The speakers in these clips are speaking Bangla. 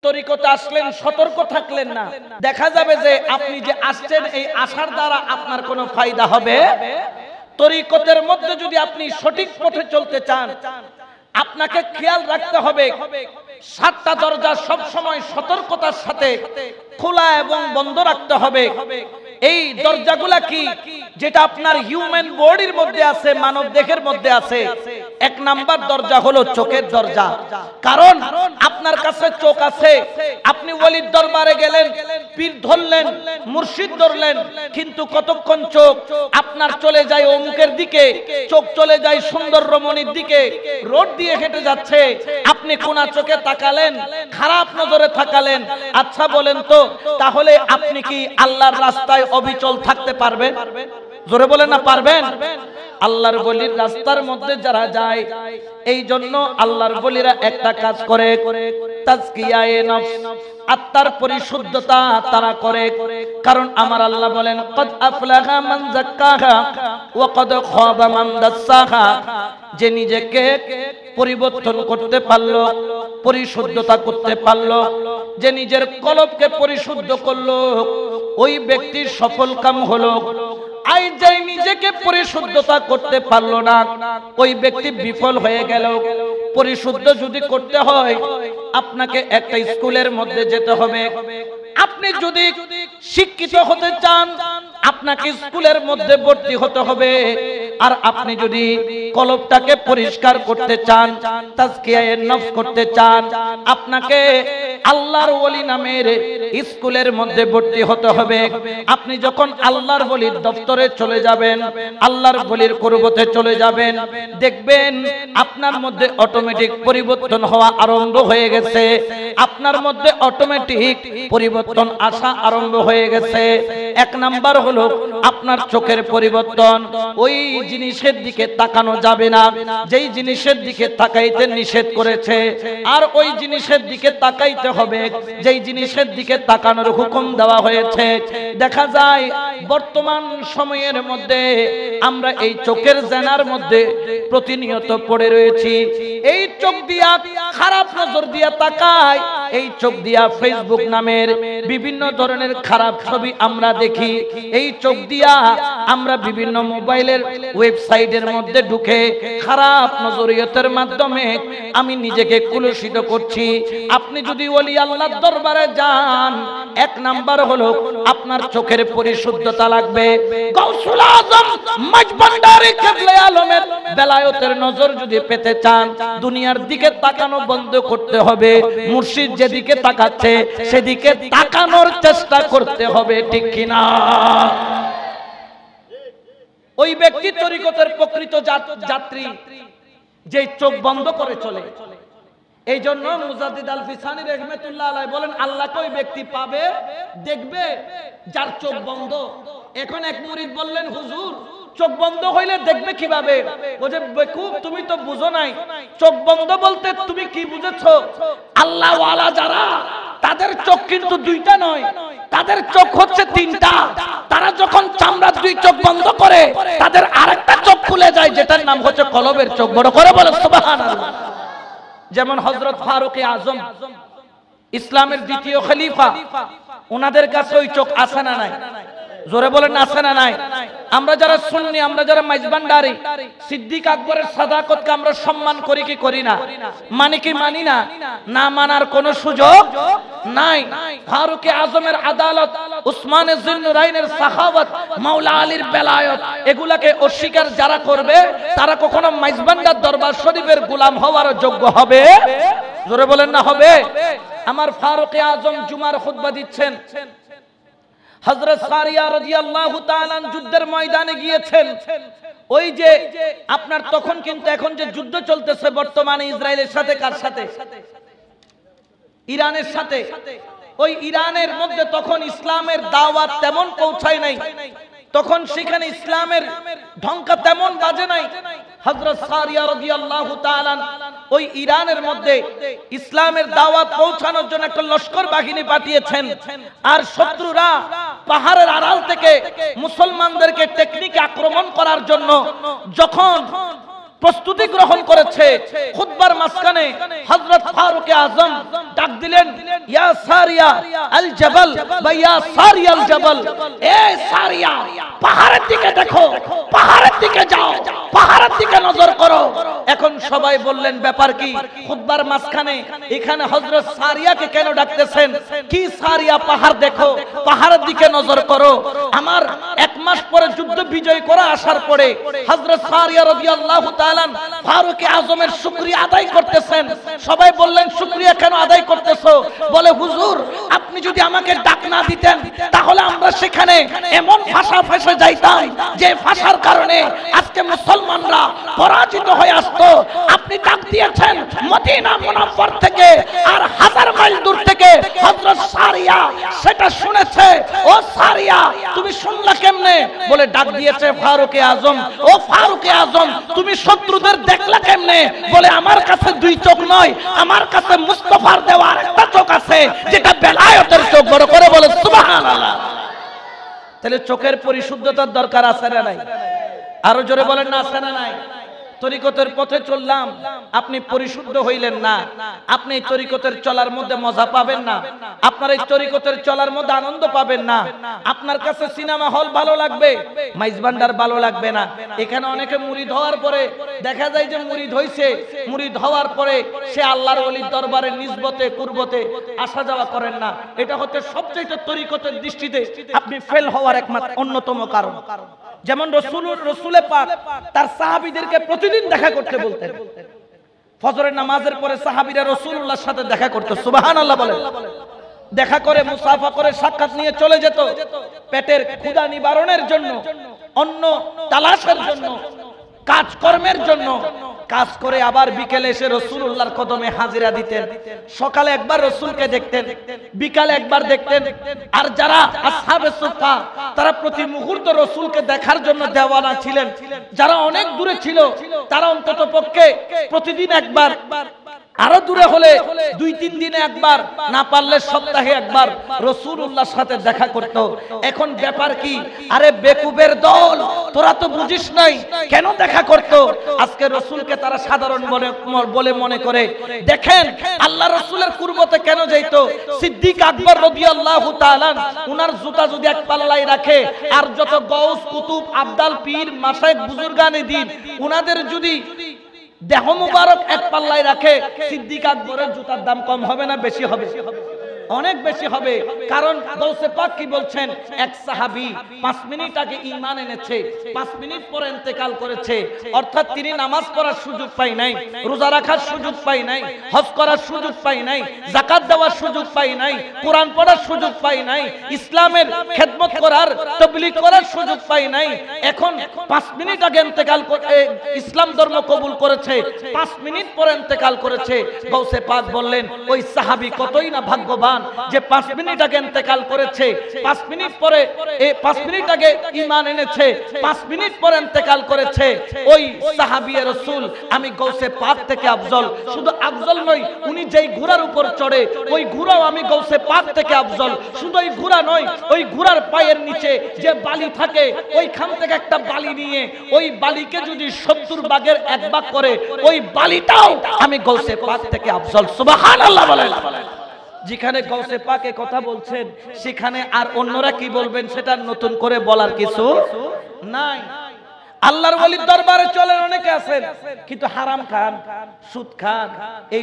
তরিকতে আসলেন, সতর্ক থাকলেন না, দেখা যাবে যে আপনি যে আসছেন এই আসার দ্বারা আপনার কোনো ফায়দা হবে। তরিকতের মধ্যে যদি আপনি সঠিক পথে চলতে চান, আপনাকে খেয়াল রাখতে হবে 7টা দরজা সব সময় সতর্কতার সাথে খোলা এবং বন্ধ রাখতে হবে। এই দরজাগুলা কি, যেটা আপনার হিউম্যান বডির মধ্যে আছে, মানব দেহের মধ্যে আছে। 1 নাম্বার দরজা হলো চোখের দরজা। কারণ আপনার কাছে চোখ আছে, আপনি ওলির দরবারে গেলেন, পীর ধরলেন, মুর্শিদ ধরলেন, কিন্তু কতক্ষণ চোখ আপনার চলে যায় অমুকের দিকে, চোখ চলে যায় সুন্দর রমণীর দিকে, রোড দিয়ে হেঁটে যাচ্ছে, আপনি কোনা চোখে তাকালেন, খারাপ নজরে তাকালেন। আচ্ছা বলেন তো, তাহলে আপনি কি আল্লাহর রাস্তায় অবিচল থাকতে পারবেন? জোরে বলেন না পারবেন? আল্লাহর ওলির রাস্তার মধ্যে যারা যায়, এই জন্য আল্লাহর ওলিরা একটা কাজ করে, তাজকিয়ায়ে নফস, আত্মার পরিশুদ্ধতা তারা করে। কারণ আমার আল্লাহ বলেন, কদ আফলাহা মান যাক্কাহা ওয়া কদ খাবা মান দাসসাহা। যে নিজেকে পরিবর্তন করতে পারলো, পরিশুদ্ধতা করতে পারলো, যে নিজের কলবকে পরিশুদ্ধ করলো, ওই ব্যক্তির সফল কাম হলো। আই যাই নিজেকে পরিশুদ্ধতা করতে পারলো না, ওই ব্যক্তি বিফল হয়ে গেল। পরিশুদ্ধ যদি করতে হয়, আপনাকে একটা স্কুলের মধ্যে যেতে হবে। আপনি যদি শিক্ষিত হতে চান, আপনাকে স্কুলের মধ্যে ভর্তি হতে হবে। আর আপনি যদি কলবটাকে পরিষ্কার করতে চান, তাজকিয়ায়ে নফস করতে চান, আপনাকে আল্লাহর ওলি নামের স্কুলের মধ্যে ভর্তি হতে হবে। আপনি যখন আল্লাহর ওলির দপ্তরে চলে যাবেন, আল্লাহর ওলির কুরবতে চলে যাবেন, দেখবেন আপনার মধ্যে অটোমেটিক পরিবর্তন হওয়া আরম্ভ হয়ে গেছে, আপনার মধ্যে অটোমেটিক পরিবর্তন আসা আরম্ভ হয়ে গেছে। 1 নাম্বার হলো আপনার চোখের পরিবর্তন। ওই জিনিসের দিকে তাকানো যাবে না যেই জিনিসের দিকে তাকাইতে নিষেধ করেছে, আর ওই জিনিসের দিকে তাকাইতে হবে যেই জিনিসের দিকে তাকানোর হুকুম দেওয়া হয়েছে। দেখা যায় বর্তমান সময়ের মধ্যে আমরা এই চোখের জেনার মধ্যে প্রতিনিয়ত পড়ে রয়েছি। এই চোখ দিয়া খারাপ নজর দিয়া তাকায়, এই চোখ দিয়া ফেসবুক নামের বিভিন্ন ধরনের খারাপ ছবি আমরা দেখি, এই চোখ দিয়া আমরা বিভিন্ন মোবাইলের ওয়েবসাইটের মধ্যে ঢুকে খারাপ নজরিয়তের মাধ্যমে আমি নিজেকে কুলুষিত করছি। আপনি যদি ওলি আল্লাহর দরবারে যান, 1 নাম্বার হলো আপনার চোখের পরিশুদ্ধতা লাগবে। গাউসুল আজম মজবান্ডারি কেবলে আলমের বেলায়েতের নজর যদি পেতে চান, দুনিয়ার দিকে তাকানো বন্ধ করতে হবে। মুর্শিদ যেদিকে তাকাচ্ছে সেদিকে তাকানোর চেষ্টা করতে হবে, ঠিক কিনা? ওই ব্যক্তি তরিকতের প্রকৃত যাত্রী, যে চোখ বন্ধ করে চলে। এই জন্য মুজাদ্দিদ আল ফিসানি রাহমাতুল্লাহ আলাইহি বলেন, আল্লাহকে ওই ব্যক্তি পাবে, দেখবে যার চোখ বন্ধ। এখন এক মুরিদ বললেন, হুজুর চোখ বন্ধ হইলে দেখবে কিভাবে? বলে, বেকুব, তুমি তো বুঝো নাই। চোখ বন্ধ বলতে তুমি কি বুঝেছো? আল্লাহ ওয়ালা যারা, তাদের চোখ কিন্তু 2টা নয়, তাদের চোখ হচ্ছে 3টা। তারা যখন চামড়ার 2 চোখ বন্ধ করে, তাদের আরেকটা চোখ খুলে যায়, যেটার নাম হচ্ছে কলবের চোখ। বড় করে বলে সুবহানাল্লাহ। যেমন হযরত ফারুক আজম, ইসলামের 2য় খলিফা, ওনাদের কাছে ওই চোখ আছে না নাই? জোরে বলেন আছে না নাই? আমরা যারা সুন্নি, আমরা যারা মাইজবান্ডারি, সিদ্দিক আকবরের সাদাকতকে আমরা সম্মান করি কি করি না? মানি কি মানি না? না মানার কোনো সুযোগ নাই। ফারুক আজমের আদালত, উসমান জিন্নুরাইনের সাখাওয়াত, মাওলা আলীর বেলায়েত, এগুলাকে অস্বীকার যারা করবে, তারা কখনো মাইজবান্ডার দরবার শরীফের গোলাম হওয়ার যোগ্য হবে? জোরে বলেন না হবে? আমার ফারুক আজম জুমার খুতবা দিচ্ছেন, হযরত সারিয়া রাদিয়াল্লাহু তাআলা যুদ্ধের ময়দানে গিয়েছেন। ওই যে আপনার তখন কিন্তু এখন যে যুদ্ধ চলতেছে বর্তমানে ইসরায়েলের সাথে, কার সাথে? ইরানের সাথে। ওই ইরানের মধ্যে তখন ইসলামের দাওয়াত তেমন পৌঁছায় নাই, তখন সেখানে ইসলামের ঢঙ্কা তেমন বাজে নাই। হযরত সারিয়া রাদিয়াল্লাহু তাআলা ওই ইরানের মধ্যে ইসলামের দাওয়াত পৌঁছানোর জন্য একটা লস্কর বাহিনী পাঠিয়েছেন। আর শত্রুরা পাহাড়ের আড়াল থেকে মুসলমানদেরকে টেকনিকে আক্রমণ করার জন্য যখন প্রস্তুতি গ্রহণ করেছে। খুতবার মাঝখানে হযরত ফারুক আযম ডাক দিলেন, ইয়া সারিয়া আল জাবাল বা ইয়া সারিয়া আল জাবাল, এ সারিয়া পাহাড়ের দিকে দেখো, পাহাড়ের দিকে যাও, পাহাড়ের দিকে নজর করো। এখন সবাই বললেন ব্যাপার কি? খুতবার মাঝখানে এখানে হযরত সারিয়াকে কেন ডাকতেছেন? কি সারিয়া পাহাড় দেখো, পাহাড়ের দিকে নজর করো। আমার এক মাস পরে যুদ্ধ বিজয় করা আসার পরে হযরত সারিয়া রাদিয়াল্লাহু তাআলা ফারুক আযমের শুকরিয়া আদায় করতেছেন। সবাই বললেন শুকরিয়া কেন আদায় করতেছো? বলে হুজুর আপনি যদি আমাকে ডাক না দিতেন তাহলে আমরা সেখানে এমন ভাষা ফেসে যাইতাম যে ভাষার কারণে আজকে মুসলমানরা পরাজিত হয়ে আসতো। আপনি ডাক দিয়েছেন মদিনা মুনাওয়ার থেকে আর 1000 মাইল দূর থেকে হযরত সারিয়া সেটা শুনেছে। ও সারিয়া তুমি শুনলা কেমনে? বলে ডাক দিয়েছে ফারুক আযম। ও ফারুক আযম তুমি শত্রুদের দেখলা কেমনে? বলে আমার কাছে দুই চোখ নয়, আমার কাছে মুস্তাফার দেওয়া আরেকটা চোখ আছে যেটা বেলায়েতের চোখ। বড় করে বলে সুবহানাল্লাহ। তাহলে চোখের পরিশুদ্ধতার দরকার আছে না নাই? আরো জোরে বলেন না আছে না নাই? তরিকতের পথে চললাম, আপনি পরিশুদ্ধ হইলেন না, আপনি এই তরিকতের চলার মধ্যে মজা পাবেন না, আপনার এই তরিকতের চলার মধ্যে আনন্দ পাবেন না। আপনার কাছে সিনেমা হল ভালো লাগবে, মাইজ ভান্ডার ভালো লাগবে না। এখানে অনেকে মুরিদ হওয়ার পরে দেখা যায় যে মুরিদ হইছে, মুরিদ হওয়ার পরে সে আল্লাহর ওলির দরবারে নিসবতে কুরবতে আসা যাওয়া করেন না। এটা হচ্ছে সবচেয়ে তরিকতের দৃষ্টিতে আপনি ফেল হওয়ার একমাত্র অন্যতম কারণ। যেমন রসুলে পাক তার সাহাবীদেরকে প্রতিদিন দেখা করতে বলতেন। ফজরের নামাজের পরে সাহাবীরা রাসূলুল্লাহর সাথে দেখা করতে, সুবহানাল্লাহ বলেন, দেখা করে মুসাফা করে সাক্ষাৎ নিয়ে চলে যেত পেটের ক্ষুধা নিবারণের জন্য, অন্ন তালাশের জন্য, কাজকর্মের জন্য। কাজ করে আবার বিকেলে এসে রাসূলুল্লাহর কদমে হাজিরা দিতেন। সকালে একবার রাসূলকে দেখতেন, বিকালে একবার দেখতেন। আর যারা আসহাবে সুফা তারা প্রতি মুহূর্তে রাসূলকে দেখার জন্য দেওয়ানা ছিলেন। যারা অনেক দূরে ছিল তারা অন্তত পক্ষে প্রতিদিন একবার, আরো দূরে হলে 2-3 দিনে একবার, না পারলে সপ্তাহে একবার রাসূলুল্লাহর সাথে দেখা করত। এখন ব্যাপার কি? আরে বেকুবের দল, তোরা তো বুঝিস নাই কেন দেখা করত। আজকে রাসূলকে তারা সাধারণ বলে মনে করে। দেখেন আল্লাহ রাসূলের কুরবতে কেন যাইতো? সিদ্দিক আকবর রাদিয়াল্লাহু তাআলা উনার জুতা যদি এক পাল্লায় রাখে আর যত গাউস কুতুব আবদাল পীর মাশায়েখ বুজুর্গানে দিন উনাদের যদি দেহ মুবারক এক পাল্লায় রাখে, সিদ্দিক আকবরের জুতার দাম কম হবে না বেশি হবে? অনেক বেশি হবে। কারণ গাউসে পাক কি বলছেন? এক সাহাবী 5 মিনিট আগে ঈমান এনেছে, 5 মিনিট পরে ইন্তেকাল করেছে। অর্থাৎ তিনি নামাজ পড়ার সুযোগ পাই নাই, রোজা রাখার সুযোগ পাই নাই, হজ করার সুযোগ পাই নাই, যাকাত দেওয়ার সুযোগ পাই নাই, কোরআন পড়ার সুযোগ পাই নাই, ইসলামের খেদমত করার, তাবলীগ করার সুযোগ পাই নাই। এখন 5 মিনিট আগে ইন্তেকাল করে ইসলাম ধর্ম কবুল করেছে, 5 মিনিট পরে ইন্তেকাল করেছে। গাউসে পাক বললেন ওই সাহাবী কতই না ভাগ্যবান যে 5 মিনিট আগে ইন্তেকাল করেছে, 5 মিনিট পরে 5 মিনিট আগে ঈমান এনেছে, 5 মিনিট পরে ইন্তেকাল করেছে। ওই সাহাবী রাসূল আমি গাউসে পাক থেকে আফজল। শুধু আফজল নয়, উনি যেই ঘোড়ার উপর চড়ে ওই ঘোড়াও আমি গাউসে পাক থেকে আফজল। শুধু ওই ঘোড়া নয়, ওই ঘোড়ার পায়ের নিচে যে বালি থাকে ওইখান থেকে একটা বালি নিয়ে ওই বালিকে যদি 70 ভাগের 1 ভাগ করে ওই বালিটাও আমি গাউসে পাক থেকে আফজল। সুবহানাল্লাহ বলেন। যেখানে গাউসে পাকে কথা বলছেন সেখানে আর অন্যরা কি বলবেন সেটা নতুন করে বলার কিছু নাই। আল্লাহর ওলির দরবারে চলেন অনেকে আছেন কিন্তু হারাম খান, সুদ খান, এই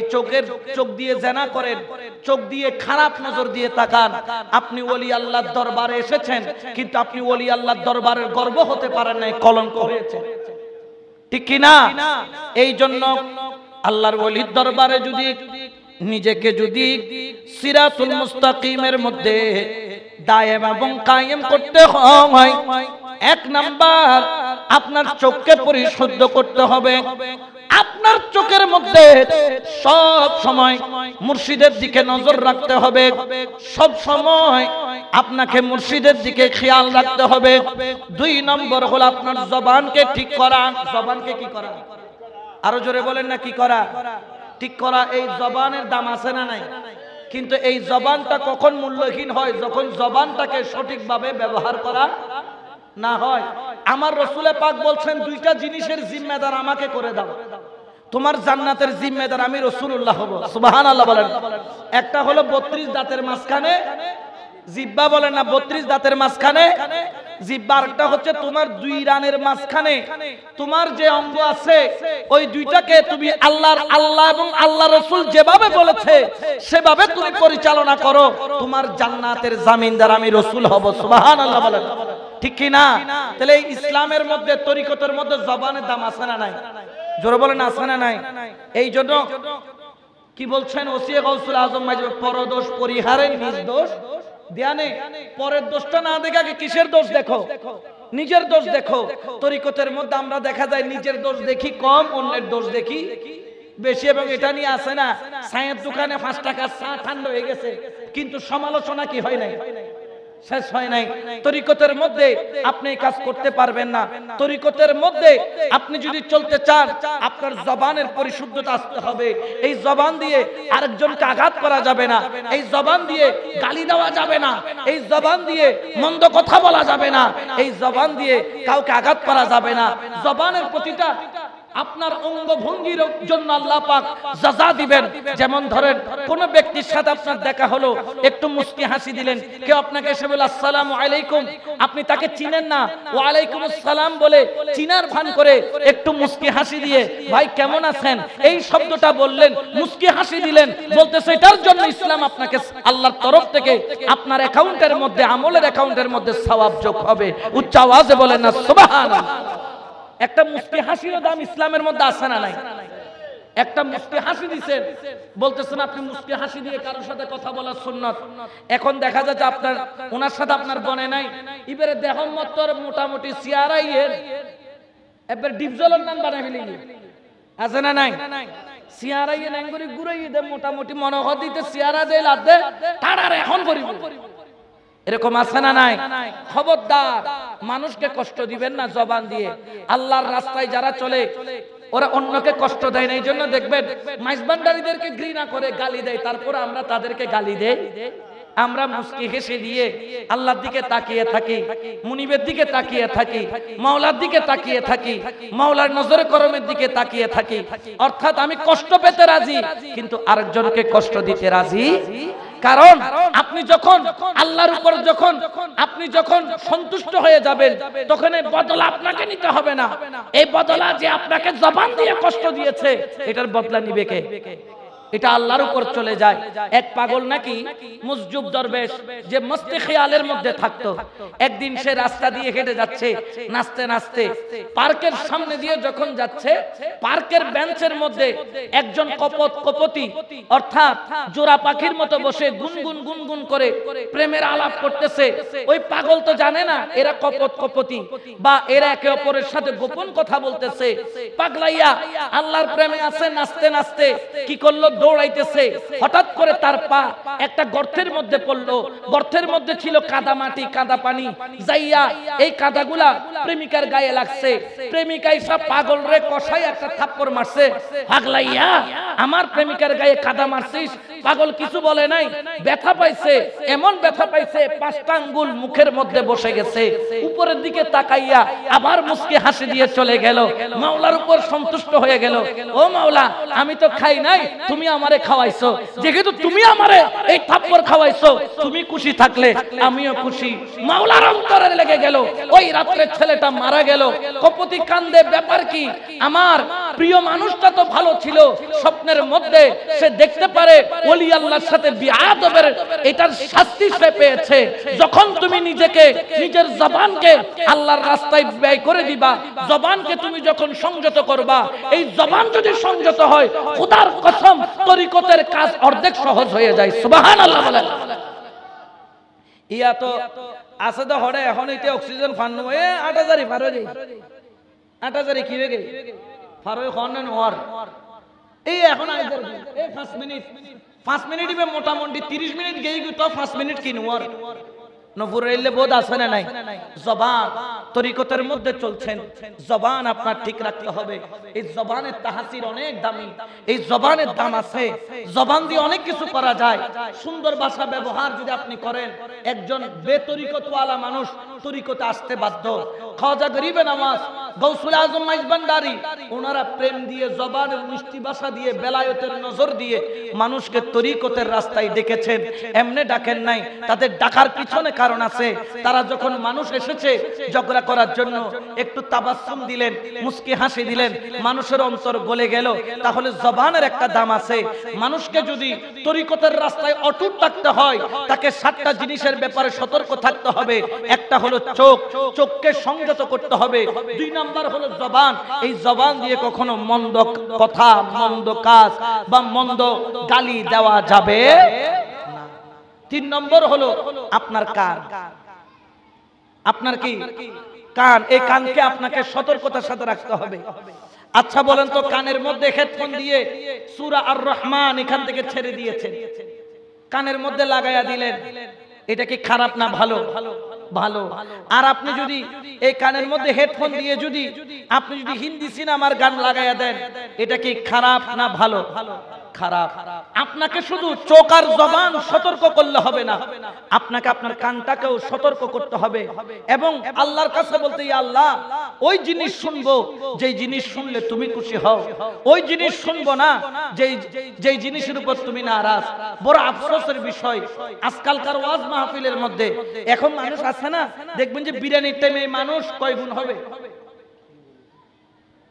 চোখ দিয়ে জিনা করেন, চোখ দিয়ে খারাপ নজর দিয়ে তাকান। আপনি ওলি আল্লাহর দরবারে এসেছেন কিন্তু আপনি ওলি আল্লাহর দরবারের গর্ব হতে পারেন নাই, কলঙ্ক হয়েছে, ঠিক কি না? এই জন্য আল্লাহর ওলির দরবারে যদি নিজেকে যদি সিরাতুল মুস্তাকিমের মধ্যে দায়েম এবং কায়েম করতে হয়, 1 নাম্বার আপনার চোখকে পরিশুদ্ধ করতে হবে। আপনার চোখের মধ্যে সব সময় মুর্শিদের দিকে নজর রাখতে হবে, সব সময় আপনাকে মুর্শিদের দিকে খেয়াল রাখতে হবে। 2 নম্বর হলো আপনার জবানকে ঠিক করা। জবানকে কি করা? আরো জোরে বলেন না, কি করা? ঠিক করা। এই জবানের দাম আছে না নাই? কিন্তু এই জবানটা কখন মূল্যহীন হয়? যখন জবানটাকে সঠিকভাবে ব্যবহার করা না হয়। আমার রাসূল পাক বলছেন দুইটা জিনিসের জিম্মেদার আমাকে করে দাও, তোমার জান্নাতের জিম্মেদার আমি রাসূলুল্লাহ হব। সুবহানাল্লাহ বলেন। একটা হলো 32 দাঁতের মাঝখানে জিহ্বা, বলেন না 32 দাঁতের মাঝখানে জিহ্বা, আরেকটা হচ্ছে তোমার দুই রানের মাঝখানে তোমার যে অঙ্গ আছে ওই দুইটাকে তুমি আল্লাহ এবং আল্লাহ রাসূল যেভাবে বলেছে সেভাবে তুমি পরিচালনা করো, তোমার জান্নাতের জামিনদার আমি রাসূল হব। সুবহানাল্লাহ বলেন, ঠিক কি না? তাহলে এই ইসলামের মধ্যে তরিকতের মধ্যে জবানের দাম আছে না নাই? জোরে বলেন আছে না নাই? এই জন্য কি বলছেন ওসিয়ে গাউসুল আজম মাঝে পরদোষ পরিহারে নিজ দোষ ধ্যানে, পরের দোষটা না দেখে আগে কিসের দোষ দেখো? নিজের দোষ দেখো। তরিকতের মধ্যে আমরা দেখা যায় নিজের দোষ দেখি কম, অন্যের দোষ দেখি বেশি। এবং এটা নিয়ে আসে না চায়ের দোকানে 5 টাকার চা ঠান্ডা হয়ে গেছে, কিন্তু সমালোচনা কি হয় নাই? শেষ হয় নাই। তরিকতের মধ্যে আপনি কাজ করতে পারবেন না। তরিকতের মধ্যে আপনি যদি চলতে চান আপনার জবানের পরিশুদ্ধতা আসতে হবে। এই জবান দিয়ে আরেকজনকে আঘাত করা যাবে না, এই জবান দিয়ে গালি দেওয়া যাবে না, এই জবান দিয়ে মন্দ কথা বলা যাবে না, এই জবান দিয়ে কাউকে আঘাত করা যাবে না। জবানের প্রতিটা আপনার অঙ্গভঙ্গির জন্য আল্লাহ পাক সাজা দিবেন। যেমন ধরেন কোন ব্যক্তির সাথে আপনার দেখা হলো, একটু মুস্কি হাসি দিলেন, কেউ আপনাকে এসে বলে আসসালামু আলাইকুম, আপনি তাকে চিনেন না, ওয়া আলাইকুম আসসালাম বলে চিনার ভান করে একটু মুস্কি হাসি দিয়ে ভাই কেমন আছেন এই শব্দটা বললেন, মুস্কি হাসি দিলেন, বলতেছে এটার জন্য ইসলাম আপনাকে আল্লাহর তরফ থেকে আপনার অ্যাকাউন্টের মধ্যে, আমলের অ্যাকাউন্টের মধ্যে সওয়াব যোগ হবে। উচ্চ আওয়াজে বলেন না সুবহানাল্লাহ। একটা মুস্কি হাসির দাম ইসলামের মধ্যে আছে না নাই? একটা মুস্কি হাসি দিবেন, বলতেছেন আপনি মুস্কি হাসি দিয়ে কারোর সাথে কথা বলা সুন্নাত। এখন দেখা যাচ্ছে আপনার ওনার সাথে আপনার বনে নাই, এবারে দেহমত্তর মোটামুটি সিয়ারাইয়ের এবার ডিপজলের নাম বানাই ফেলি আছে না নাই? সিয়ারাইয়ে নাঙ্গরি গুড়াইয়ে দে মোটামুটি মনে হয় দিতে সিয়ারা দেয় লাদে তাড়ার এখন করিব, এরকম আছে না নাই? খবরদার মানুষকে কষ্ট দিবেন না জবান দিয়ে। আল্লাহর রাস্তায় যারা চলে ওরা অন্যকে কষ্ট দেয় না, এই জন্য দেখবেন মাইজবান্ডারীদেরকে ঘৃণা করে গালি দেয়, তারপর আমরা তাদেরকে গালি দেই। আমরা মুস্কি হেসে দিয়ে আল্লাহর দিকে তাকিয়ে থাকি, মুনিবের দিকে তাকিয়ে থাকি, মাওলার দিকে তাকিয়ে থাকি, মাওলার নজরে করমের দিকে তাকিয়ে থাকি। অর্থাৎ আমি কষ্ট পেতে রাজি কিন্তু আরেকজনকে কষ্ট দিতে রাজি। কারণ আপনি যখন আল্লাহর উপর আপনি যখন সন্তুষ্ট হয়ে যাবেন তখন এই বদলা আপনাকে নিতে হবে না। এই বদলা যে আপনাকে জবান দিয়ে কষ্ট দিয়েছে এটার বদলা নিবে কে? এটা আল্লাহর উপর চলে যায়। এক পাগল নাকি মুজজুব দরবেশ যে মস্তে খেয়ালের মধ্যে থাকতো, একদিন সে রাস্তা দিয়ে হেঁটে যাচ্ছে নাচতে নাচতে, পার্কের সামনে দিয়ে যখন যাচ্ছে পার্কের বেঞ্চের মধ্যে একজন কপতি অর্থাৎ জোড়া পাখির মতো বসে গুনগুন গুনগুন করে প্রেমের আলাপ করতেছে। ওই পাগল তো জানে না এরা কপতি বা এরা একে অপরের সাথে গোপন কথা বলতেছে। পাগলাইয়া আল্লাহর প্রেমে আছে, নাচতে নাচতে কি করলো, দৌড়াইতেছে। হঠাৎ করে তার পা একটা গর্তের মধ্যে পড়লো, গর্তের মধ্যে ছিল কাদা মাটি কাদা পানি, যাইয়া এই কাদাগুলা প্রেমিকার গায়ে লাগছে। প্রেমিকা সব পাগল রে কষাই একটা থাপ্পড় মারছে। পাগলাইয়া আমার প্রেমিকার গায়ে কাদা মারছিস? পাগল কিছু বলে নাই, ব্যথা পাইছে, এমন ব্যথা পাইছে 5টা আঙ্গুল মুখের মধ্যে বসে গেছে। উপরের দিকে তাকাইয়া আবার মুস্কি হাসি দিয়ে চলে গেল, মাওলার উপর সন্তুষ্ট হয়ে গেল। ও মাওলা আমি তো খাই নাই, তুমি আমারে খাওয়াইছো, যেহেতু তুমি আমারে এই থাপ্পড় খাওয়াইছো তুমি খুশি থাকলে আমিও খুশি। মাওলার অন্তরে লেগে গেল। ওই রাত্রে ছেলেটা মারা গেল। কপতি কান্দে, ব্যাপার কি? আমার প্রিয় মানুষটা তো ভালো ছিল, স্বপ্নের মধ্যে সে দেখতে পারে ওলি আল্লাহর সাথে বিআদবের এটার শাস্তি সে পেয়েছে। যখন তুমি নিজের জবানকে আল্লাহর রাস্তায় ব্যয় করে দিবা, জবানকে তুমি যখন সংযত করবা, এই জবান যদি সংযত হয় খোদার কসম তরিকতের কাজ অর্ধেক সহজ হয়ে যায়। সুবহানাল্লাহ বলেন। ইয়া তো আছে তো হড়ে এখন এতে অক্সিজেন ফান্ন এ 8000 পার হয়ে যায়। 8000 কি হয়ে গেল পার হয়ে খন নর এই এখন আইদের এই 5 মিনিট ইবে মোটামুটি 30 মিনিট গেই তো 5 মিনিট কি নর নফুরাইলে বোধ আছে না নাই? জবান তরিকতের মধ্যে চলছেন, জবান আপনার ঠিক রাখতে হবে। এই জবানের তাহাসির অনেক দামি, এই জবানের দাম আছে। জবান দিয়ে অনেক কিছু করা যায়। সুন্দর ভাষা ব্যবহার যদি আপনি করেন, একজন বেতরিকতওয়ালা মানুষ তরিকতে আসতে বাধ্য। খাওয়াজা গরিবে নামাজ, গৌসুল আজম মাইজ ভান্ডারী, ওনারা প্রেম দিয়ে, জবানের মিষ্টি ভাষা দিয়ে, বেলায়েতের নজর দিয়ে মানুষকে তরিকতের রাস্তায় ডেকেছেন। এমনি ডাকেন নাই, তাদের ডাকার পিছনে কারণ আছে। তারা যখন মানুষ এসেছে ঝগড়া করার জন্য, একটু তাবাসসুম দিলেন, মুস্কি হাসি দিলেন, মানুষের অন্তর গলে গেল। তাহলে জবানের একটা দাম আছে। মানুষকে যদি তরিকতের রাস্তায় অটুট থাকতে হয়, তাকে 7টা জিনিসের ব্যাপারে সতর্ক থাকতে হবে। একটা হলো চোখ, চোখকে সংযত করতে হবে। 2 নাম্বার হলো জবান, এই জবান দিয়ে কখনো মন্দ কথা, মন্দ কাজ বা মন্দ গালি দেওয়া যাবে না। 3 নম্বর হলো আপনার কান। আপনার কি কান, এই কানকে আপনাকে সতর্কতার সাথে রাখতে হবে। আচ্ছা বলেন তো, কানের মধ্যে হেডফোন দিয়ে সূরা আর রহমান এখান থেকে ছেড়ে দিয়েছেন, কানের মধ্যে লাগায়া দিলেন, এটা কি খারাপ না ভালো? ভালো। আর আপনি যদি এই কানের মধ্যে হেডফোন দিয়ে আপনি যদি হিন্দি সিনেমার গান লাগায়া দেন, এটা কি খারাপ না ভালো? খারাপ। আপনাকে শুধু চোখ আর জবান সতর্ক করলে হবে না, আপনাকে আপনার কানটাকেও সতর্ক করতে হবে। এবং আল্লাহর কাছে বলতে, ইয়া আল্লাহ, ওই জিনিস শুনবো যেই জিনিস শুনলে তুমি খুশি হও, ওই জিনিস শুনবো না যেই জিনিসের উপর তুমি নারাজ। বড় আফসোসের বিষয়, আজকালকার ওয়াজ মাহফিলের মধ্যে এখন মানুষ আছে না, দেখবেন যে বিরিয়ানির টাইমে মানুষ কয় গুণ হবে?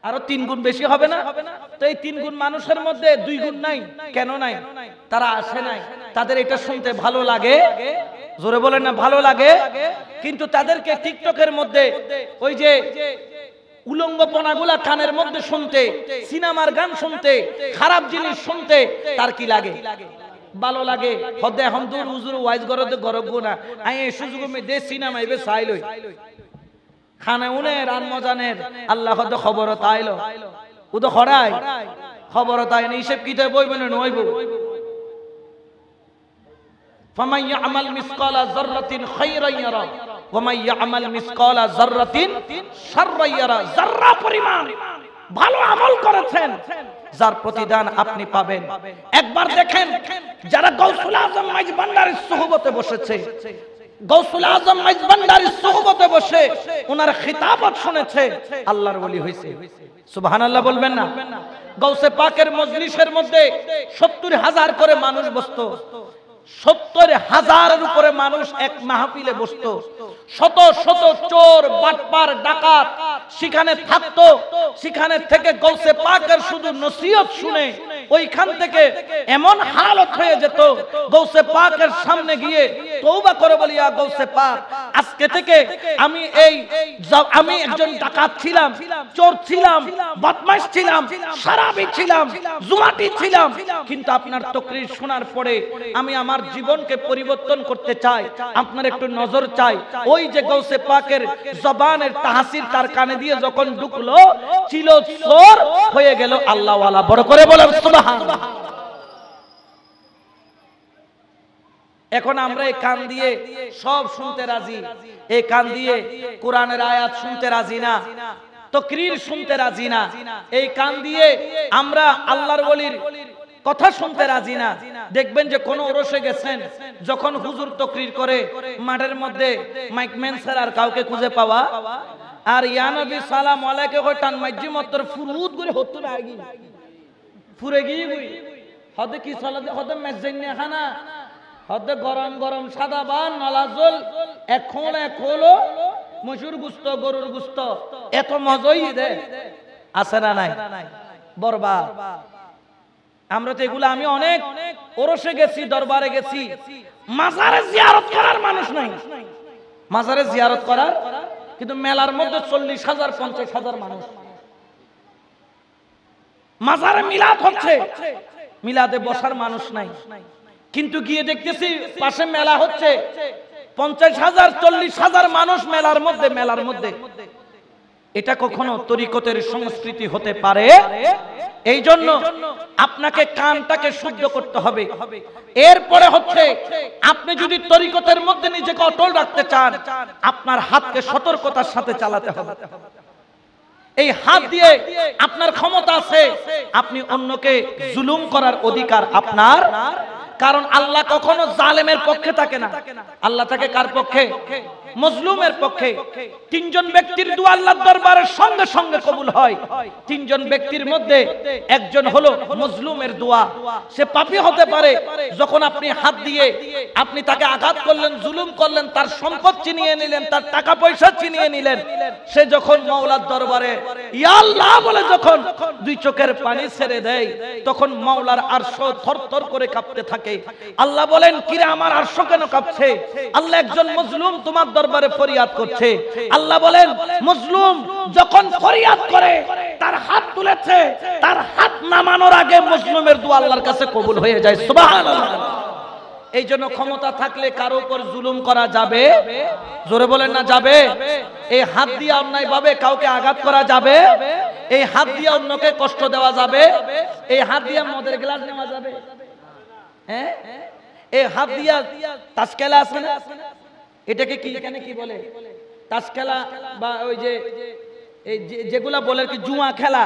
আরো 3 গুণ বেশি হবে না? তো এই 3 গুণ মানুষের মধ্যে 2 গুণ নাই। কেন নাই? তারা আসে নাই। তাদের এটা শুনতে ভালো লাগে, জোরে বলেন না, ভালো লাগে। কিন্তু তাদেরকে টিকটকের মধ্যে ওই যে উলঙ্গপনাগুলা কানের মধ্যে শুনতে, সিনেমার গান শুনতে, খারাপ জিনিস শুনতে তার কি লাগে? ভালো লাগে। হদে এখন দূর হুজুর ওয়াইজ গরদে গরব না, আই এই সুযোগ মে দে সিনেমা এবে চাইলই খানা উনে রান মজানের আল্লাহ হদে খবর তাইলো উদো খড়াই খবর তাই না, হিসেব কিতাব বইবে না নইব। ফামান ইয়ামাল মিসকালা যাররাতিন খায়রান ইয়ারা ওয়া মান ইয়ামাল মিসকালা যাররাতিন শাররান ইয়ারা। যাররা পরিমাণ ভালো আমল করেছেন, যার প্রতিদান আপনি পাবেন। একবার দেখেন, যারা গৌসুল আজম মাইজ ভান্ডারীর সুহবতে বসেছে, গৌসুল আজম মাইজ ভান্ডারীর সুহবতে বসে ওনার খিতাবত শুনেছে, আল্লাহর ওলি হইছে। সুবহানাল্লাহ বলবেন না? গৌসে পাকের মজলিসের মধ্যে 70,000 করে মানুষ বসতো, 70,000-এর উপরে মানুষ এক মাহফিলে বসতো। শত শত চোর, বাটপার, ডাকাত সেখানে থাকতো। সেখানে থেকে গৌসে পাকের শুধু নসিহত শুনে ওইখান থেকে এমন হালত হয়ে যেত, গৌসে পাকের সামনে গিয়ে তওবা করে বলি, ইয়া গৌসে পাক, আজকে থেকে আমি একজন ডাকাত ছিলাম, চোর ছিলাম, বদমাশ ছিলাম, শারাবি ছিলাম, জুয়াটি ছিলাম, কিন্তু আপনার তাকরীর শোনার পরে আমি আমার জীবনকে পরিবর্তন করতে চাই, আপনার একটু নজর চাই। ওই যে গৌসে পাকের জবানের তাহসির তার কানে দিয়ে যখন ঢুকলো, ছিল চোর হয়ে গেল আল্লাহ ওয়ালা। বড় করে বলেন সুবহানাল্লাহ। এখন আমরা এই কান দিয়ে সব শুনতে রাজি, এই কান দিয়ে কোরআনের আয়াত শুনতে রাজি না, তাকরীর শুনতে রাজি না, এই কান দিয়ে আমরা আল্লাহর ওলির কথা শুনতে রাজি না। দেখবেন যে কোন ওরসে গেছেন, যখন হুজুর তাকরীর করে মাঠের মধ্যে মাইকম্যান স্যার আর কাউকে খুঁজে পাওয়া, আর ইয়া নবী সালাম আলাইকে কই টান মাইজি মতর ফুরুত করে হতো না আগি ফুরে গিয়ে গই হদে কি সালাতে হদে মেজাইন না খানা হদে গরম গরম সাদা বান নলাজল এখন হলো মসুর গুস্ত, গরুর গুস্ত, এত মজাই দে আছে না নাই? বরবাদ। আমরা তো এগুলো, আমি অনেক ওরসে গেছি, দরবারে গেছি, মাজারে জিয়ারত করার মানুষ নাই, মাজারে জিয়ারত করার, কিন্তু মেলার মধ্যে 40,000 50,000 মানুষ, মাজারে মিলাদ হচ্ছে, মিলাদে বসার মানুষ নাই। কিন্তু গিয়ে দেখতেছি পাশে মেলা হচ্ছে, 50,000 40,000 মানুষ মেলার মধ্যে এটা কখনো তরিকতের সংস্কৃতি হতে পারে। এই জন্য আপনাকে কানটাকে শুদ্ধ করতে হবে। এরপরে হচ্ছে আপনি যদি তরিকতের মধ্যে নিজেকে অটল রাখতে চান, আপনার হাতকে সতর্কতার সাথে চালাতে হবে। এই হাত দিয়ে আপনার ক্ষমতা আছে, আপনি অন্যকে জুলুম করার অধিকার আপনার। কারণ আল্লাহ কখনো জালেমের পক্ষে থাকে না, আল্লাহ থাকে কার পক্ষে? মজলুমের পক্ষে। তিনজন ব্যক্তির দোয়া আল্লাহর দরবারে সঙ্গে সঙ্গে কবুল হয়। তিনজন ব্যক্তির মধ্যে একজন হলো মজলুমের দোয়া। সে পাপী হতে পারে, যখন আপনি হাত দিয়ে আপনি তাকে আঘাত করলেন, জুলুম করলেন, তার সম্পদ ছিনিয়ে নিলেন, তার টাকা পয়সা ছিনিয়ে নিলেন, সে যখন মাওলার দরবারে ইয়া আল্লাহ বলে যখন দুই চোখের পানি ছেড়ে দেয়, তখন মাওলার আরশ থরথর করে কাঁপতে থাকে। আল্লাহ বলেন, কিরে আমার আরশ কেন কাঁপছে? আল্লাহ একজন মজলুম তোমার দরবারে ফরিয়াদ করছে। আল্লাহ বলেন, মজলুম যখন ফরিয়াদ করে, তার হাত তুলেছে, তার হাত নামানোর আগে মজলুমের দোয়া আল্লাহর কাছে কবুল হয়ে যায়। সুবহানাল্লাহ। এই জন্য ক্ষমতা থাকলে কারো উপর জুলুম করা যাবে? জোরে বলেন না যাবে? এই হাত দিয়ে অন্যায় ভাবে কাউকে আঘাত করা যাবে? এই হাত দিয়ে অন্যকে কষ্ট দেওয়া যাবে? এই হাত দিয়ে মদের গ্লাস নেওয়া যাবে? হ্যাঁ, এই হাত দিয়া তাস খেলা আছে না, এটাকে কি এখানে কি বলে? তাস খেলা বা ওই যে এই যেগুলা বলে কি জুয়া খেলা,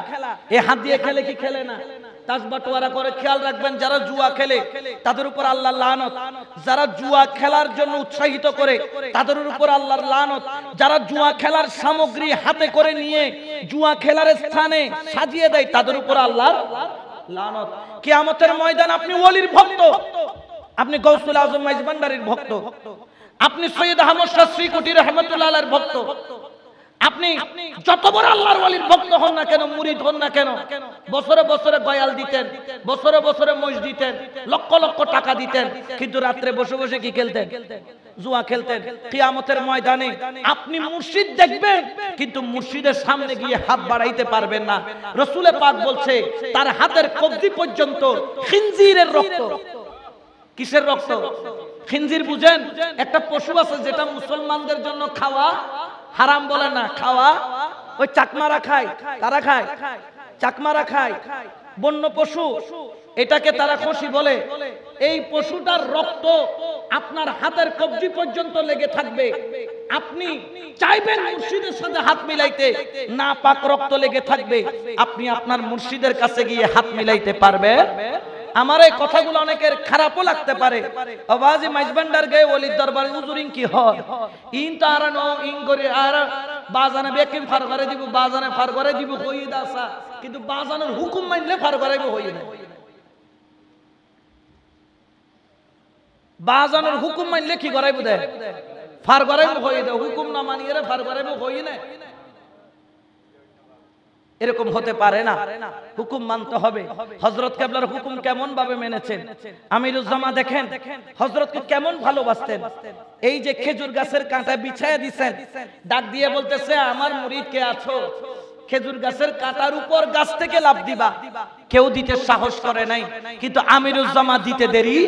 এই হাত দিয়ে খেলে কি খেলে না? তাস বাটোয়ারা করে। খেয়াল রাখবেন, যারা জুয়া খেলে তাদের উপর আল্লাহর লানত। যারা জুয়া খেলার জন্য উৎসাহিত করে তাদের উপর আল্লাহর লানত। যারা জুয়া খেলার সামগ্রী হাতে করে নিয়ে জুয়া খেলার স্থানে সাজিয়ে দেয় তাদের উপর আল্লাহর লানত। কিয়ামতের ময়দান আপনি ওলির ভক্ত, আপনি গৌসুল আজম মাইজ ভান্ডারীর ভক্ত, আপনি সৈয়দ আহমদ শাহ শ্রীকুটি রহমাতুল্লাহ আলাইহির ভক্ত, আপনি যত বড় আল্লাহর ওলির ভক্ত হন না কেন, মুরিদ হন না কেন, বছরে বছরে গয়াল দিতেন, বছরে বছরে মহিষ দিতেন, লক্ষ লক্ষ টাকা দিতেন, কিন্তু রাত্রে বসে বসে কি খেলতেন? জুয়া খেলতেন। কিয়ামতের ময়দানে আপনি মুর্শিদ দেখবেন, কিন্তু মুর্শিদের সামনে গিয়ে হাত বাড়াইতে পারবেন না। রাসূলে পাক বলছে, তার হাতের কবজি পর্যন্ত খিনজিরের রক্ত। কিসের রক্ত? খিনজির বুঝেন? একটা পশু আছে যেটা মুসলমানদের জন্য খাওয়া হারাম, বলে না খাওয়া। ওই চাকমারা খায়, তারা খায়, চাকমারা খায়, বন্য পশু, এটাকে তারা খসি বলে। এই পশুটার রক্ত আপনার হাতের কবজি পর্যন্ত লেগে থাকবে। আপনি চাইবেন মুর্শিদের সাথে হাত মিলাইতে, না পাক রক্ত লেগে থাকবে, আপনি আপনার মুর্শিদের কাছে গিয়ে হাত মিলাইতে পারবেন? আমার এই কথাগুলো অনেকের খারাপও লাগতে পারে। আওয়াজে মাইজবান্ডার গয়ে ওলির দরবারে হুজুরিং কি হয় ইন তারানো ইন করে আর বাজানে বেকিম ফার করে দিব, বাজানে ফার করে দিব হই দাসা, কিন্তু বাজানের হুকুম মানলে ফার করাইব হই না। বাজানের হুকুম মানলে কি করাইব দে? ফার করাইব হই দে। হুকুম না মানিয়ে রে ফার করাইব হই না। এরকম হতে পারে না, হুকুম মানতে হবে। হযরত কেবলার হুকুম কেমন ভাবে মেনেছেন। আমিরুজ্জামান দেখেন হযরতকে কেমন ভালোবাসতেন। এই যে খেজুর গাছের কাঁটা বিছায়া দিবেন, ডাক দিয়ে বলতেছে, আমার মুরিদ কে আছো? খেজুর গাছের কাঁটার উপর গাছ থেকে লাফ দিবা। কেউ দিতে সাহস করে নাই, কিন্তু আমিরুজ্জামান দিতে দেরি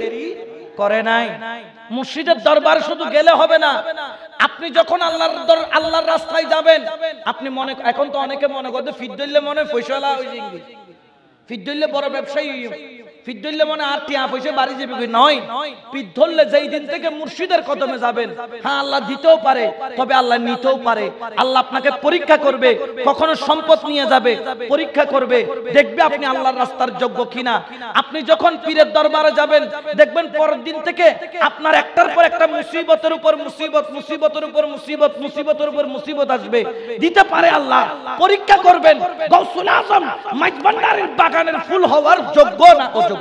করে নাই। মুর্শিদের দরবারে শুধু গেলে হবে না, আপনি যখন আল্লাহর রাস্তায় যাবেন, আপনি মনে, এখন তো অনেকে মনে করতে ফিরদইলে মনে পয়সাওয়ালা হয়ে যাবে, ফিরদইলে বড় ব্যবসায়ী, ফিরদইলে মনে আর টিয়া পয়সা বাড়ি যাবে। নয়, পিঠ ধরলে যেই দিন থেকে মুর্শিদের কদমে যাবেন, হ্যাঁ আল্লাহ দিতেও পারে, তবে আল্লাহ নিতেও পারে। আল্লাহ আপনাকে পরীক্ষা করবে, কখনো সম্পদ নিয়ে যাবে, পরীক্ষা করবে, দেখবে আপনি আল্লাহর রাস্তার যোগ্য কিনা। আপনি যখন পীরের দরবারে যাবেন, দেখবেন পরের দিন থেকে আপনার একটার পর একটা মুসিবতের উপর মুসিবত, মুসিবতের উপর মুসিবত, মুসিবতের উপর মুসিবত আসবে। দিতে পারে আল্লাহ, পরীক্ষা করবেন গৌসুল আজম মাইজ ভান্ডারীর বাগানের ফুল হওয়ার যোগ্য না অযোগ্য।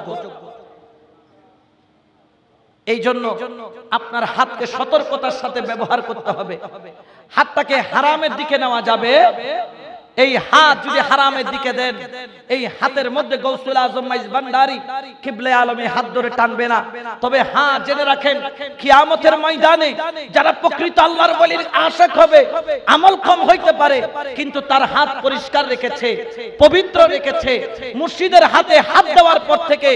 এই জন্য আপনার হাতকে সতর্কতার সাথে ব্যবহার করতে হবে। হাতটাকে হারামের দিকে নেওয়া যাবে এই হাত যদি হারামের দিকে দেন, এই হাতের মধ্যে গৌসুল আজম মাইজ ভান্ডারী কিবলে আলমে হাত ধরে টানবে না। তবে হ্যাঁ, জেনে রাখেন কিয়ামতের ময়দানে যারা প্রকৃত আল্লাহর ওলির আশিক হবে, আমল কম হইতে পারে কিন্তু তার হাত পরিষ্কার রেখেছে, পবিত্র রেখেছে, মুর্শিদের হাতে হাত দেওয়ার পর থেকে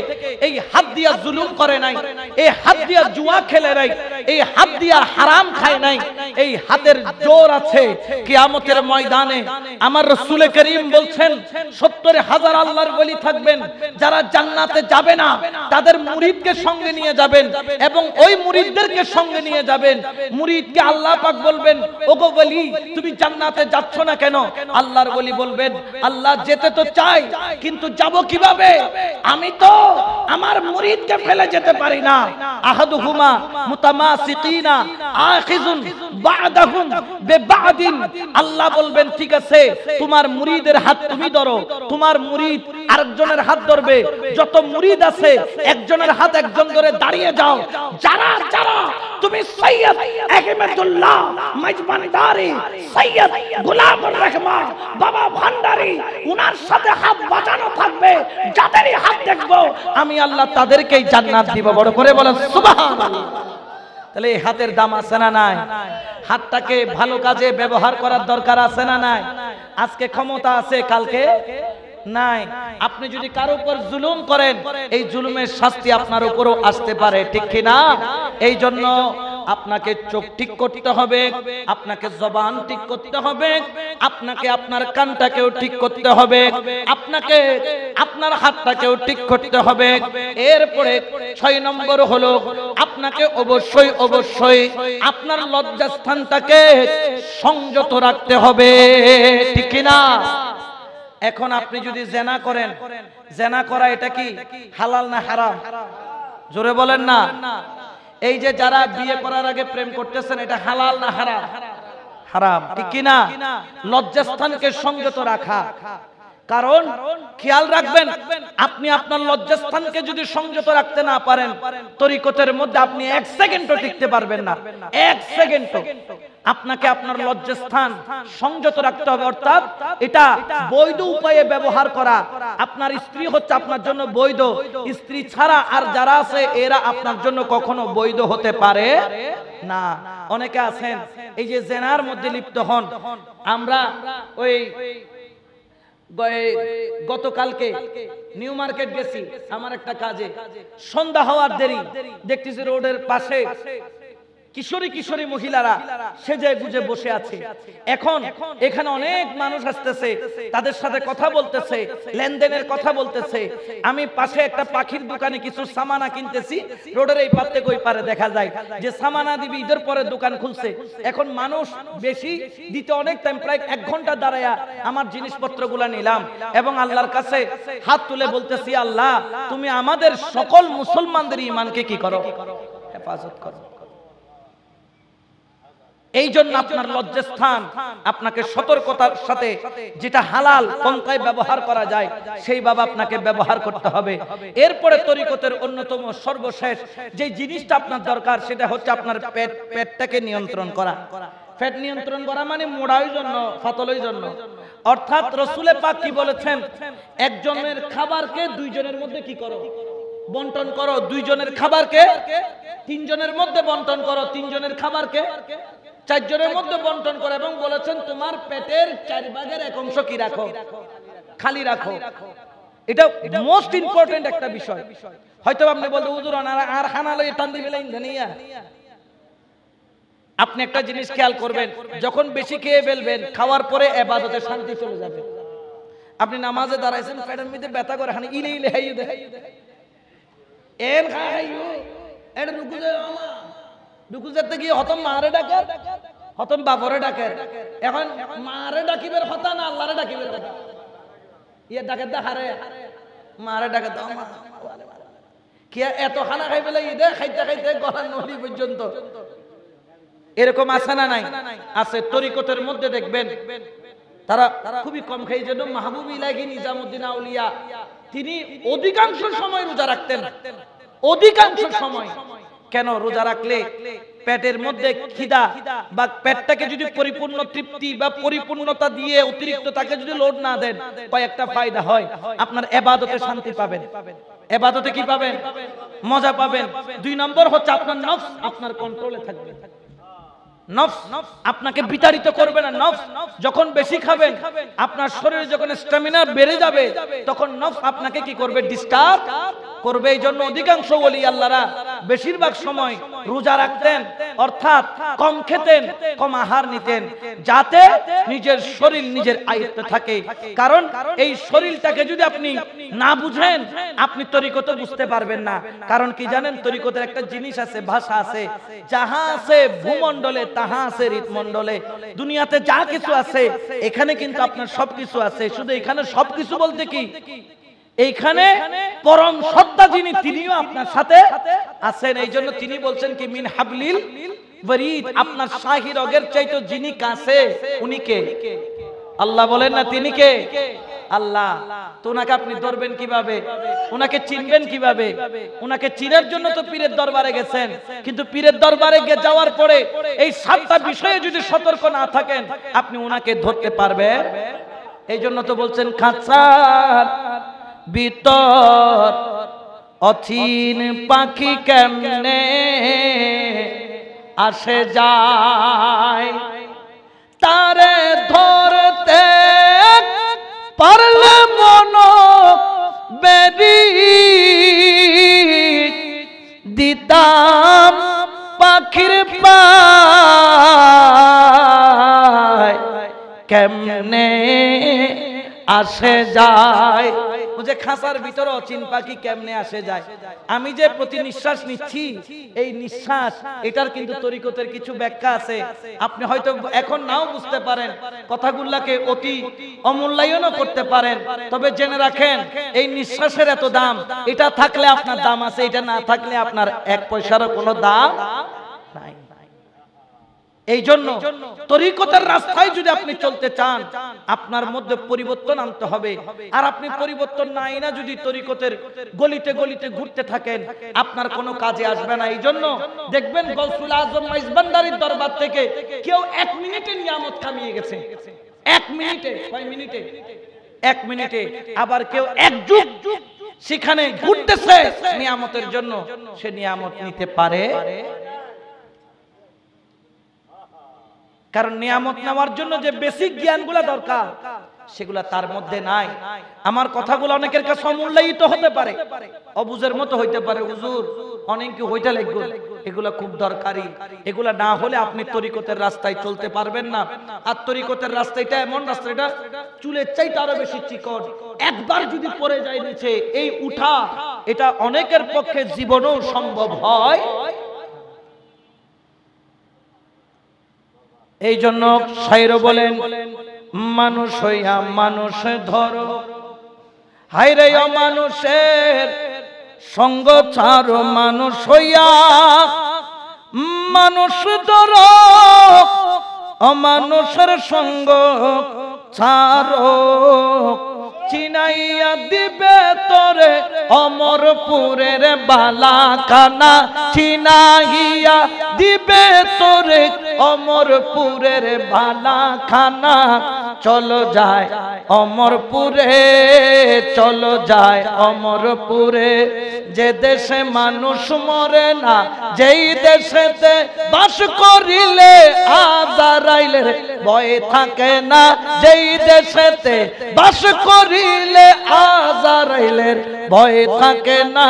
এই হাত দিয়া জুলুম করে নাই, এই হাত দিয়া জুয়া খেলে নাই, এই হাত দিয়া হারাম খায় নাই, এই হাতের জোর আছে। কিয়ামতের ময়দানে আমার রাসূল করিম বলছেন ৭০,০০০ আল্লাহর ওলি থাকবেন, যারা জান্নাতে যাবে না তাদের মুরিদকে সঙ্গে নিয়ে যাবেন এবং ওই মুরিদদেরকে সঙ্গে নিয়ে যাবেন। মুরিদকে আল্লাহ পাক বলবেন, ওগো ওলি তুমি জান্নাতে যাচ্ছ না কেন? আল্লাহর ওলি বলবেন, আল্লাহ যেতে তো চাই কিন্তু যাব কিভাবে? আমি তো আমার মুরিদকে ফেলে যেতে পারি না। আহাদুহুমা মুতামাসিকিনা আখিযুন বা'দাহুম বিবা'দিন। আল্লাহ বলবেন ঠিক আছে, তোমার মুরিদের হাত তুমি ধরো, তোমার মুরিদ আরেকজনের হাত ধরবে। যত মুরিদ আছে একজনের হাত একজন ধরে দাঁড়িয়ে যাও। যারা যারা তুমি সৈয়দ আহমেদুল্লাহ মাইজভান্ডারী, সৈয়দ গোলামুর রহমান বাবা ভান্ডারী, উনার সাথে হাত বাঁচানো থাকবে, যাদেরই হাত দেখবো আমি আল্লাহ তাদেরকেই জান্নাত দিব। বড় করে বলেন সুবহানাল্লাহ। তাহলে এই হাতের দাম আছে না নাই? হাতটাকে ভালো কাজে ব্যবহার করার দরকার আছে না নাই? আজকে ক্ষমতা আছে, কালকে নাই। আপনি যদি কারো উপর জুলুম করেন, এই জুলুমের শাস্তি আপনার উপরও আসতে পারে, ঠিক কি না? এই জন্য আপনাকে চোখ ঠিক করতে হবে, আপনাকে জবান ঠিক করতে হবে, আপনাকে আপনার কানটাকেও ঠিক করতে হবে, আপনাকে আপনার হাতটাকেও ঠিক করতে হবে। এরপরে ৬ নম্বর হলো আপনাকে অবশ্যই অবশ্যই আপনার লজ্জাস্থানটাকে সংযত রাখতে হবে, ঠিক কি না? এখন আপনি যদি জেনা করেন, জেনা করা এটা কি হালাল না হারাম? জোরে বলেন না। এই যে যারা বিয়ে করার আগে প্রেম করতেছেন, এটা হালাল না হারাম? হারাম, ঠিক কি না? লজ্জাস্থানকে সংযত রাখা, কারণ খেয়াল রাখবেন আপনি আপনার লজ্জাস্থানকে যদি সংযত রাখতে না পারেন, তরিকতের মধ্যে আপনি ১ সেকেন্ডও টিকতে পারবেন না। ১ সেকেন্ডও আপনাকে আপনার লজ্জাস্থান সংযত রাখতে হবে। অর্থাৎ এটা বৈধ উপায়ে ব্যবহার করা। আপনার স্ত্রী হচ্ছে আপনার জন্য বৈধ, স্ত্রী ছাড়া আর যারা আছে এরা আপনার জন্য কখনো বৈধ হতে পারে না। অনেকে আছেন এই যে জেনার মধ্যে লিপ্ত হন। আমরা ওই গতকালকে নিউ মার্কেট গেছি আমার একটা কাজে, সন্ধ্যা হওয়ার দেরি, দেখতেছি রোডের পাশে কিশোরী কিশোরী মহিলারা সেজে গুজে বসে আছে। এখন এখানে অনেক মানুষ আসতেছে, তাদের সাথে কথা বলতেছে, লেনদেনের কথা বলতেছে। আমি পাশে একটা পাখির দোকানে কিছু সামানা কিনতেছি, রোডের এই পার থেকে ওই পারে দেখা যায় যে সামানা দিবি ঈদের পরে দোকান খুলছে। এখন মানুষ বেশি দিতে অনেক টাইম, প্রায় ১ ঘন্টা দাঁড়ায়া আমার জিনিসপত্রগুলা নিলাম এবং আল্লাহর কাছে হাত তুলে বলতেছি, আল্লাহ তুমি আমাদের সকল মুসলমানদের ঈমানকে কি করো, হেফাজত করো। এই জন্য আপনার লজ্জাস্থান আপনাকে সতর্কতার সাথে যেটা হালাল পন্থায় ব্যবহার করা যায় সেইভাবে আপনাকে ব্যবহার করতে হবে। এরপরে তরিকতের অন্যতম সর্বশেষ যে জিনিসটা আপনার দরকার সেটা হচ্ছে আপনার পেটটাকে নিয়ন্ত্রণ করা। পেট নিয়ন্ত্রণ করা মানে মোড়ার জন্য, ফাতলের জন্য। অর্থাৎ রাসূল পাক কি বলেছেন, একজনের খাবারকে ২ জনের মধ্যে কি করো, বন্টন করো। ২ জনের খাবারকে ৩ জনের মধ্যে বন্টন করো, ৩ জনের খাবারকে ৪ জনের মধ্যে বন্টন করো। এবং বলেছেন তোমার পেটের ৪ ভাগের ১ অংশ কি রাখো, খালি রাখো। এটা মোস্ট ইম্পর্টেন্ট একটা বিষয়। হয়তো আপনি বলতে হুজুর আর হানালে টান দিবে না। আপনি একটা জিনিস খেয়াল করবেন, যখন বেশি খেয়ে ফেলবেন খাওয়ার পরে ইবাদতে শান্তি চলে যাবে। আপনি নামাজে দাঁড়াইছেন, পেটের মধ্যে ব্যথা করে হানি ইলে ইলে হাইয়ু দে এন খাইয়ু এর রুকু দে আমা রুকু যেতে গিয়ে হতম মারে ডাকে, হতম বাবরে ডাকে। এখন মারে ডাকিবের কথা না আল্লাহরে ডাকিবের কথা? ইয়ে ডাকে দা হারে মারে ডাকে দাও মা কি এত খানা খাই ফেলে ঈদে খাইতে খাইতে গলার নলি পর্যন্ত। এরকম আছে না নাই? আছে। তরিকতের মধ্যে দেখবেন তারা খুবই কম খাই। জন্য মাহবুব ইলাহি নিজামুদ্দিন আউলিয়া তিনি অধিকাংশ সময় রোজা রাখতেন, অধিকাংশ সময়। কেন? রোজা রাখলে পেটের মধ্যে খিদা বা পেটটাকে যদি পরিপূর্ণ তৃপ্তি বা পরিপূর্ণতা দিয়ে অতিরিক্ত তাকে যদি লোড না দেন, কয়েকটা ফায়দা হয়। আপনার ইবাদতে শান্তি পাবেন, ইবাদতে কি পাবেন? মজা পাবেন। 2 নম্বর হচ্ছে আপনার নফস আপনার কন্ট্রোলে থাকবে। নফস আপনাকে বিতাড়িত করবে না। নফস যখন বেশি খাবেন, আপনার শরীরে যখন স্ট্যামিনা বেড়ে যাবে, তখন নফস আপনাকে কি করবে? ডিস্টার্ব করবে। এই জন্য অধিকাংশ ওলি আল্লাহরা বেশিরভাগ সময় রোজা রাখতেন, অর্থাৎ কম খেতেন, কম আহার নিতেন, যাতে নিজের শরীর নিজের আয়ত্তে থাকে। কারণ এই শরীরটাকে যদি আপনি না বুঝেন, আপনি তরিকত বুঝতে পারবেন না। কারণ কি জানেন, তরিকতের একটা জিনিস আছে, ভাষা আছে, যাহা আছে ভূমণ্ডলে তাহা আছে হৃদমণ্ডলে। দুনিয়াতে যা কিছু আছে এখানে কিন্তু আপনার সবকিছু আছে। শুধু এখানে সবকিছু বলতে কি, এইখানে পরম সত্তা যিনি, তিনিও আপনার সাথে আছেন। এই জন্য তিনি বলছেন কি, মিন হাবলিল ওয়ারিদ, আপনার শাহী রগের চাইতে যিনি কাছে, উনি কে? আল্লাহ বলেন না, তিনি কে? আল্লাহ। তো ওনাকে আপনি ধরবেন কিভাবে? ওনাকে চিনবেন কিভাবে? ওনাকে চিনার জন্য তো পীরের দরবারে গেছেন, কিন্তু পীরের দরবারে যাওয়ার পরে এই 7টা বিষয়ে যদি সতর্ক না থাকেন, আপনি ওনাকে ধরতে পারবেন? এই জন্য তো বলছেন, খাঁচার ভিতর অচিন পাখি কেমনে আসে যায়, তারে ধরতে পারলে মন বেরি দিতাম পাখির পায় কেমনে আসে যায়। যে খাঁচার ভিতরে অচিন পাখি কেমনে আসে যায়। আমি যে প্রতি নিঃশ্বাস নিচ্ছি, এই নিঃশ্বাস, এটার কিন্তু তরিকতের কিছু ব্যাখ্যা আছে। আপনি হয়তো এখন নাও বুঝতে পারেন, কথাগুলোকে অতি অমূল্যায়নও করতে পারেন, তবে জেনে রাখেন এই নিঃশ্বাসের এত দাম। এটা থাকলে আপনার দাম আছে, এটা না থাকলে আপনার 1 পয়সারও কোনো দাম নাই। এই জন্য তরিকতের রাস্তায় যদি আপনি চলতে চান, আপনার মধ্যে পরিবর্তন আনতে হবে। আর আপনি পরিবর্তন না আইনা যদি তরিকতের গলিতে গলিতে ঘুরতে থাকেন, আপনার কোনো কাজে আসবে না। এই জন্য দেখবেন গৌসুল আজম মাইজবান্ডারির দরবার থেকে কেউ 1 মিনিটে নিয়ামত কামিয়ে গেছে। 1 মিনিটে, কয় মিনিটে? 1 মিনিটে। আবার কেউ 1 যুগ সেখানে ঘুরতেছে নিয়ামতের জন্য, সে নিয়ামত নিতে পারে। কারণ নিয়ামত নেওয়ার জন্য যে বেসিক জ্ঞানগুলো দরকার, সেগুলা তার মধ্যে নাই। আমার কথাগুলো অনেকের কাছে অমূল্যায়িত হতে পারে, অবুঝের মতো হইতে পারে। হুজুর অনেক কি হইতে লাগবে, এগুলা খুব দরকারি। এগুলা না হলে আপনি তরিকতের রাস্তায় চলতে পারবেন না। আর তরিকতের রাস্তাটা এমন রাস্তা, এটা চুলের চাইতে আরো বেশি চিকন। একবার যদি পড়ে যায় নিচে, এই উঠা এটা অনেকের পক্ষে জীবনেও সম্ভব হয়। এই জন্য শায়র বলেন, মানুষ হইয়া মানুষ ধরো, হায়রে অমানুষের সঙ্গ ছাড়ো, মানুষ হইয়া মানুষ ধরো, অমানুষের সঙ্গ ছাড়ো, চিনাইয়া দিবে তোরে অমরপুরের বালাখানা, চিনাইয়া দিবে তোরে অমরপুরের বালাখানা। চলো যায় অমরপুরে, চলো যায় অমরপুরে, যে দেশে মানুষ মরে না, যেই দেশেতে বাস করিলে আজারাইলের ভয় থাকে না, যেই দেশেতে বাস করিলে আজারাইলের ভয় থাকে না।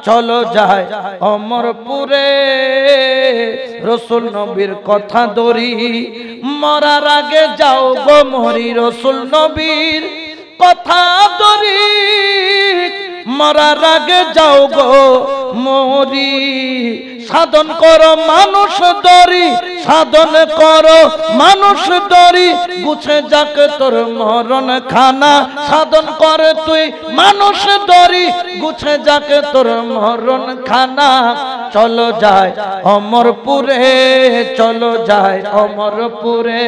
চলো যায় অমরপুরে, রসুল নবীর কথা ধরি, মরার আগে যাও গো মরি, রসুল নবীর কথা ধরি, মরার আগে যাও গো মরি। সাধন করো মানুষ দরি, সাধন করো মানুষ দরি, গুছে যাক তোর মরণ খানা। সাধন করে তুই মানুষ দরি, গুছে যাক তোর মরণ খানা। চলো যায় অমরপুরে, চলো যায় অমরপুরে,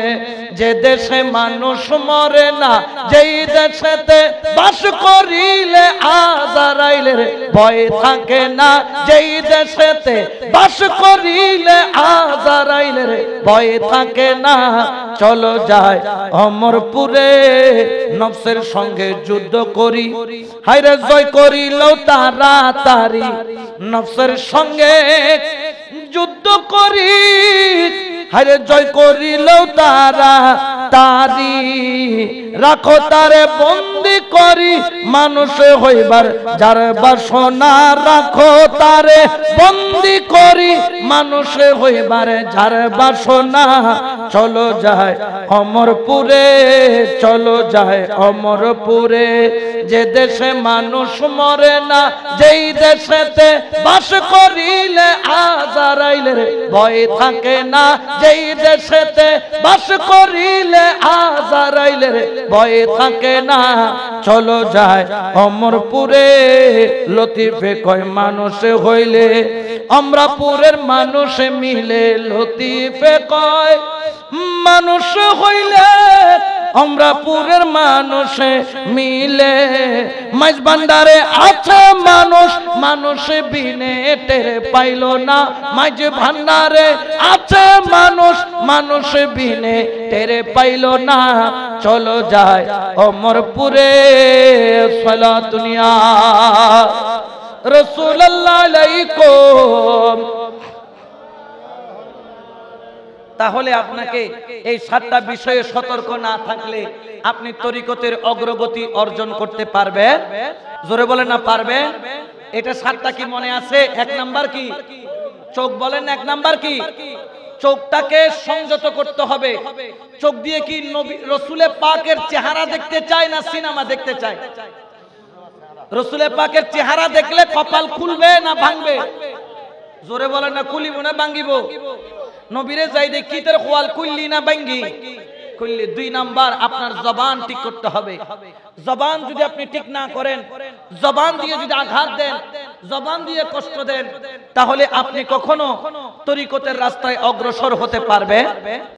যে দেশে মানুষ মরে না, যেই দেশেতে বাস করিলে আজারাইলের ভয় থাকে না, যেই দেশেতে বাস করিলে আজারাইলের ভয় থাকে না, চলো যায় অমরপুরে নফসের সঙ্গে যুদ্ধ করি। হায়রে জয় করিলেও তাড়াতাড়ি নফসের সঙ্গে যুদ্ধ করি। হায়রে জয় করিলেও তাড়াতাড়ি রাখো তারে বন্দি করি, মানুষ হইবার যার বাসনা রাখো তারে বন্দি করি, মানুষ হইবার যার বাসনা। চলো যায় অমরপুরে, চলো যায় অমরপুরে, যে দেশে মানুষ মরে না, যেই দেশেতে বাস করিলে আজারাইলের ভয় থাকে না, যেই দেশেতে বাস করিলে আজারাইলের ভয় থাকে না। চলো যায় অমরপুরে, লতিফে কয় মানুষ হইলে অমরপুরের মানুষ মিলে, লতিফে কয় মানুষ হইলে অমরপুরের মানুষ মিলে। মাঝ ভান্ডারে আছে মানুষ, মানুষ বিনে টের পাইল না। মাঝ ভান্ডারে আছে মানুষ, মানুষ বিনে টের পাইল না। চলো যায় অমরপুরে, সালাতুনিয়া রাসূলুল্লাহ আলাইকুম। তাহলে আপনাকে এই 7টা বিষয়ে সতর্ক না থাকলে আপনি তরিকতের অগ্রগতি অর্জন করতে পারবেন? জোরে বলেন না পারবেন? এটা 7টা কি মনে আছে? 1 নাম্বার কি? চোখ বলেন। 1 নাম্বার কি? চোখটাকে সংযত করতে হবে। চোখ দিয়ে কি নবী রাসূলে পাকের চেহারা দেখতে চায় না সিনেমা দেখতে চায়? রাসূলে পাকের চেহারা দেখলে কপাল খুলবে না ভাঙবে? জোরে বলেন না খুলিব না ভাঙিব? নবীরে যাই দেখি তোর খোয়াল খুললি না ভাঙ্গি? খুললি। 2 নাম্বার আপনার জবান ঠিক করতে হবে। জবান যদি আপনি ঠিক না করেন, জবান দিয়ে যদি আঘাত দেন, জবান দিয়ে কষ্ট দেন, তাহলে আপনি কখনো তরিকতের রাস্তায় অগ্রসর হতে পারবেন